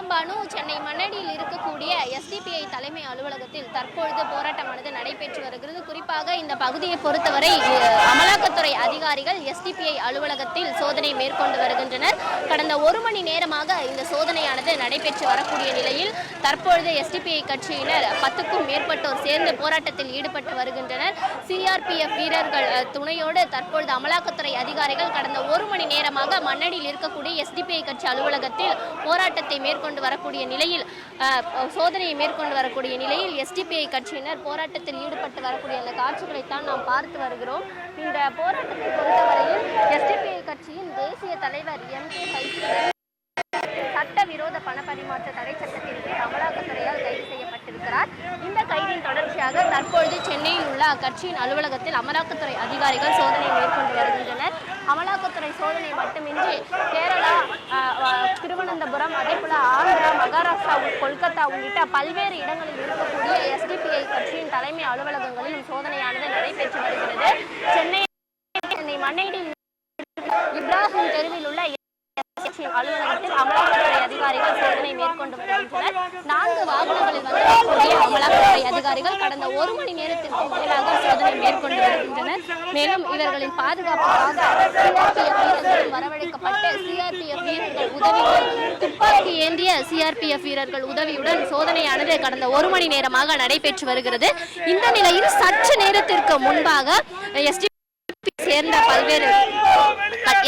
வணக்கம் பானு. சென்னை மண்ணடியில் இருக்கக்கூடிய எஸ்டிபிஐ தலைமை அலுவலகத்தில் தற்பொழுது போராட்டமானது நடைபெற்று வருகிறது. குறிப்பாக இந்த பகுதியை பொறுத்தவரை அமலாக்கத்துறை அதிகாரிகள் எஸ்டிபிஐ அலுவலகத்தில் சோதனை மேற்கொண்டு வருகின்றனர். கடந்த ஒரு மணி நேரமாக இந்த சோதனையானது நடைபெற்று வரக்கூடிய நிலையில் தற்பொழுது எஸ்டிபிஐ கட்சியினர் 10க்கும் மேற்பட்டோர் சேர்ந்து போராட்டத்தில் ஈடுபட்டு வருகின்றனர். சிஆர்பிஎஃப் வீரர்கள் துணையோடு தற்பொழுது அமலாக்கத்துறை அதிகாரிகள் கடந்த ஒரு மணி நேரமாக மண்ணடியில் இருக்கக்கூடிய எஸ்டிபிஐ கட்சி அலுவலகத்தில் போராட்டத்தை மேற்கொண்டு வரக்கூடிய நிலையில் சோதனையை மேற்கொண்டு வரக்கூடிய நிலையில் எஸ்டிபிஐ கட்சியினர் போராட்டத்தில் ஈடுபட்டு வரக்கூடிய அந்த காட்சிகளைத்தான் நாம் பார்த்து வருகிறோம். இந்த போராட்டத்தை பொறுத்தவரையில் எஸ்டிபிஐ கட்சியின் தேசிய தலைவர் எம்.கே. சைஃபுதீன் சட்டவிரோத பண பரிமாற்ற தடை சட்டத்தின் கீழ் அமலாக்கத்துறையால் கைது செய்யப்பட்டிருக்கிறார். இந்த கைதின் தொடர்ச்சியாக தற்பொழுது சென்னையில் உள்ள அக்கட்சியின் அலுவலகத்தில் அமலாக்கத்துறை அதிகாரிகள் சோதனை மேற்கொண்டு வருகின்றனர். அமலாக்கத்துறை சோதனை மட்டுமின்றி கேரளா, திருவனந்தபுரம், அதேபோல ஆந்திரா, மகாராஷ்டிரா, கொல்கத்தா உள்ளிட்ட பல்வேறு இடங்களில் இருக்கக்கூடிய எஸ்டிபிஐ கட்சியின் தலைமை அலுவலகங்களிலும் சோதனையானது நடைபெற்று வருகிறது. சென்னை மண்ணடியில் இப்ராஹிம் தெருவில் உள்ள அலுவலகத்தில் அமலாக்கத்துறை அதிகாரிகள் சோதனை மேற்கொண்டு வருகின்றனர். 4 வாகனங்களில் வந்திருக்கக்கூடிய அமலாக்கத்துறை அதிகாரிகள் கடந்த ஒரு மணி நேரத்திற்கு மேலாக சோதனை மேற்கொண்டு வருகின்றனர். மேலும் இவர்களின் பாதுகாப்புக்காக சிஆர்பிஎஃப் வீரர்கள் வரவழைக்கப்பட்டு சிஆர்பிஎஃப் வீரர்கள் உதவியுடன் துப்பாக்கி ஏந்திய சிஆர்பிஎஃப் வீரர்கள் உதவியுடன் சோதனையானது கடந்த ஒரு மணி நேரமாக நடைபெற்று வருகிறது. இந்த நிலையில் சற்று நேரத்திற்கு முன்பாக சேர்ந்த பல்வேறு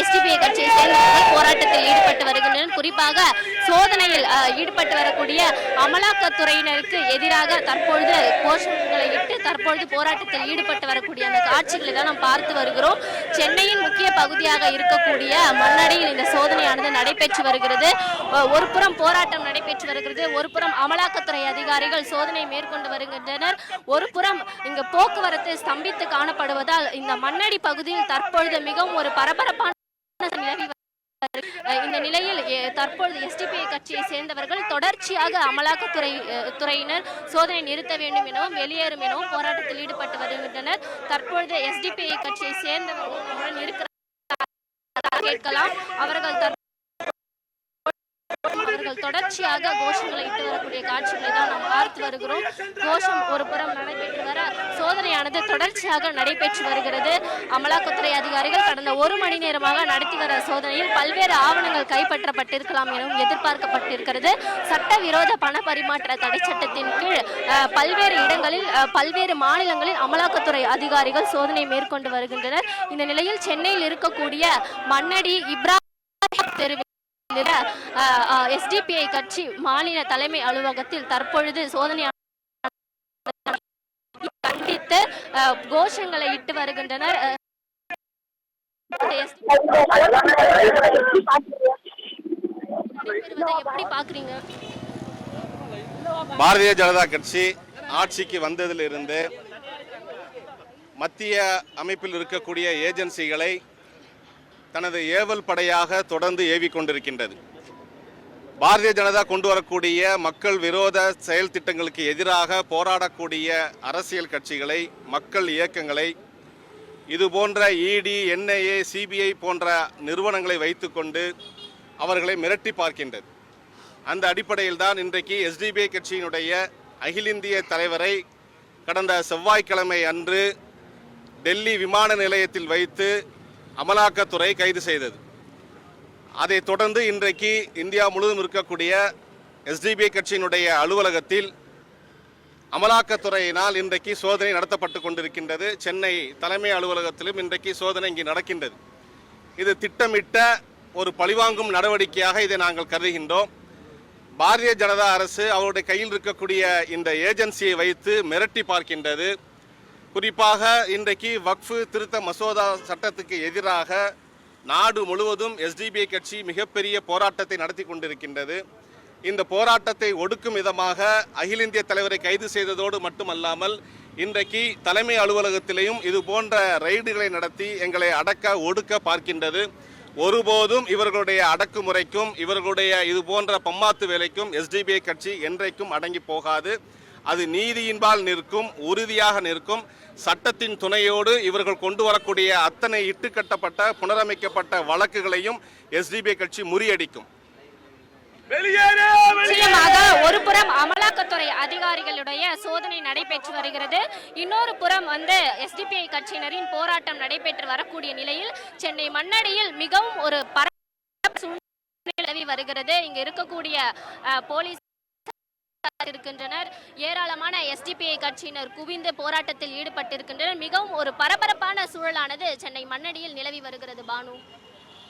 எஸ்டிபிஐ கட்சியை சேர்ந்தவர்கள் போராட்டத்தில் ஈடுபட்டு வருகின்றனர். குறிப்பாக சோதனையில் ஈடுபட்டு வரக்கூடிய அமலாக்கத்துறையினருக்கு எதிராக தற்பொழுது கோஷங்களை இட்டு தற்பொழுது போராட்டத்தில் ஈடுபட்டு வரக்கூடிய அந்த காட்சிகளை தான் நாம் பார்த்து வருகிறோம். சென்னையின் முக்கிய பகுதியாக இருக்கக்கூடிய மண்ணடியில் இந்த சோதனையானது நடைபெற்று வருகிறது. ஒரு புறம் போராட்டம் நடைபெற்று வருகிறது, ஒரு புறம் அமலாக்கத்துறை அதிகாரிகள் சோதனை மேற்கொண்டு வருகின்றனர். ஒரு புறம் இங்கு போக்குவரத்து ஸ்தம்பித்து காணப்படுவதால் இந்த மண்ணடி பகுதியில் தற்பொழுது மிகவும் ஒரு பரபரப்பான இந்த நிலையில் தற்பொழுது எஸ்டிபிஐ கட்சியை சேர்ந்தவர்கள் தொடர்ச்சியாக அமலாக்கத்துறையினர் சோதனை நிறுத்த வேண்டும் எனவும் வெளியேறும் எனவும் போராட்டத்தில் ஈடுபட்டு வருகின்றனர். தற்பொழுது எஸ்டிபிஐ கட்சியை சேர்ந்தவர்கள் இருக்கிறார் கேட்கலாம். அவர்கள் தொடர்ச்சியாக கோஷங்களை இட்டு வரக்கூடிய காட்சிகளை தான் நாம் பார்த்து வருகிறோம். கோஷம் ஒரு புறம் நடைபெற்று வர சோதனையானது தொடர்ச்சியாக நடைபெற்று வருகிறது. அமலாக்கத்துறை அதிகாரிகள் கடந்த ஒரு மணி நேரமாக நடத்தி வர சோதனையில் பல்வேறு ஆவணங்கள் கைப்பற்றப்பட்டிருக்கலாம் எனவும் எதிர்பார்க்கப்பட்டிருக்கிறது. சட்டவிரோத பண பரிமாற்ற தடை சட்டத்தின் கீழ் பல்வேறு இடங்களில் பல்வேறு மாநிலங்களில் அமலாக்கத்துறை அதிகாரிகள் சோதனை மேற்கொண்டு வருகின்றனர். இந்த நிலையில் சென்னையில் இருக்கக்கூடிய மண்ணடி இப்ராஹிம் தெருவில் எஸ்டிபிஐ கட்சி மாநில தலைமை அலுவலகத்தில் தற்பொழுது சோதனை கண்டித்து கோஷங்களை இட்டு வருகின்றனர். எப்படி பாக்குறீங்க? பாரதிய ஜனதா கட்சி ஆட்சிக்கு வந்ததிலிருந்து மத்திய அமைப்பில் இருக்கக்கூடிய ஏஜென்சிகளை தனது ஏவல் படையாக தொடர்ந்து ஏவிக் கொண்டிருக்கின்றது. பாரதிய ஜனதா கொண்டு வரக்கூடிய மக்கள் விரோத செயல் திட்டங்களுக்கு எதிராக போராடக்கூடிய அரசியல் கட்சிகளை, மக்கள் இயக்கங்களை இது போன்ற இடி, என்ஐஏ, சிபிஐ போன்ற நிறுவனங்களை வைத்துக்கொண்டு அவர்களை மிரட்டி பார்க்கின்றது. அந்த அடிப்படையில் தான் இன்றைக்கு எஸ்டிபிஐ கட்சியினுடைய அகில இந்திய தலைவரை கடந்த செவ்வாய்க்கிழமை அன்று டெல்லி விமான நிலையத்தில் வைத்து அமலாக்கத்துறை கைது செய்தது. அதைத் தொடர்ந்து இன்றைக்கு இந்தியா முழுவதும் இருக்கக்கூடிய எஸ்டிபிஐ கட்சியினுடைய அலுவலகத்தில் அமலாக்கத்துறையினால் இன்றைக்கு சோதனை நடத்தப்பட்டு கொண்டிருக்கின்றது. சென்னை தலைமை அலுவலகத்திலும் இன்றைக்கு சோதனை இங்கு நடக்கின்றது. இது திட்டமிட்ட ஒரு பழிவாங்கும் நடவடிக்கையாக இதை நாங்கள் கருதுகின்றோம். பாரதிய ஜனதா அரசு அவருடைய கையில் இருக்கக்கூடிய இந்த ஏஜென்சியை வைத்து மிரட்டி பார்க்கின்றது. குறிப்பாக இன்றைக்கு வக்ஃபு திருத்த மசோதா சட்டத்துக்கு எதிராக நாடு முழுவதும் எஸ்டிபிஐ கட்சி மிகப்பெரிய போராட்டத்தை நடத்தி கொண்டிருக்கின்றது. இந்த போராட்டத்தை ஒடுக்கும் விதமாக அகில இந்திய தலைவரை கைது செய்ததோடு மட்டுமல்லாமல் இன்றைக்கு தலைமை அலுவலகத்திலேயும் இது போன்ற ரெய்டுகளை நடத்தி எங்களை அடக்க ஒடுக்க பார்க்கின்றது. ஒருபோதும் இவர்களுடைய அடக்குமுறைக்கும் இவர்களுடைய இது போன்ற பம்மாத்து வேலைக்கும் எஸ்டிபிஐ கட்சி என்றைக்கும் அடங்கி போகாது. அது நீதியின்பால் நிற்கும், உறுதியாக நிற்கும். சட்டத்தின் துணையோடு இவர்கள் கொண்டு வரக்கூடிய அத்தனை இட்டுக்கட்டப்பட்ட புனரமைக்கப்பட்ட வழக்குகளையும் எஸ்டிபிஐ கட்சி முறியடிக்கும். அமலாக்கத்துறை அதிகாரிகளுடைய சோதனை நடைபெற்று வருகிறது. இன்னொரு புறம் எஸ்டிபிஐ கட்சியினரின் போராட்டம் நடைபெற்று வரக்கூடிய நிலையில் சென்னை மண்ணடியில் மிகவும் ஒரு நிலவி வருகிறது. இங்கு இருக்கக்கூடிய போலீஸ் இருக்கின்றனர். ஏராளமான எஸ்டிபிஐ கட்சியினர் குவிந்து போராட்டத்தில் ஈடுபட்டிருக்கின்றனர். மிகவும் ஒரு பரபரப்பான சூழலானது சென்னை மண்ணடியில் நிலவி வருகிறது. பானு.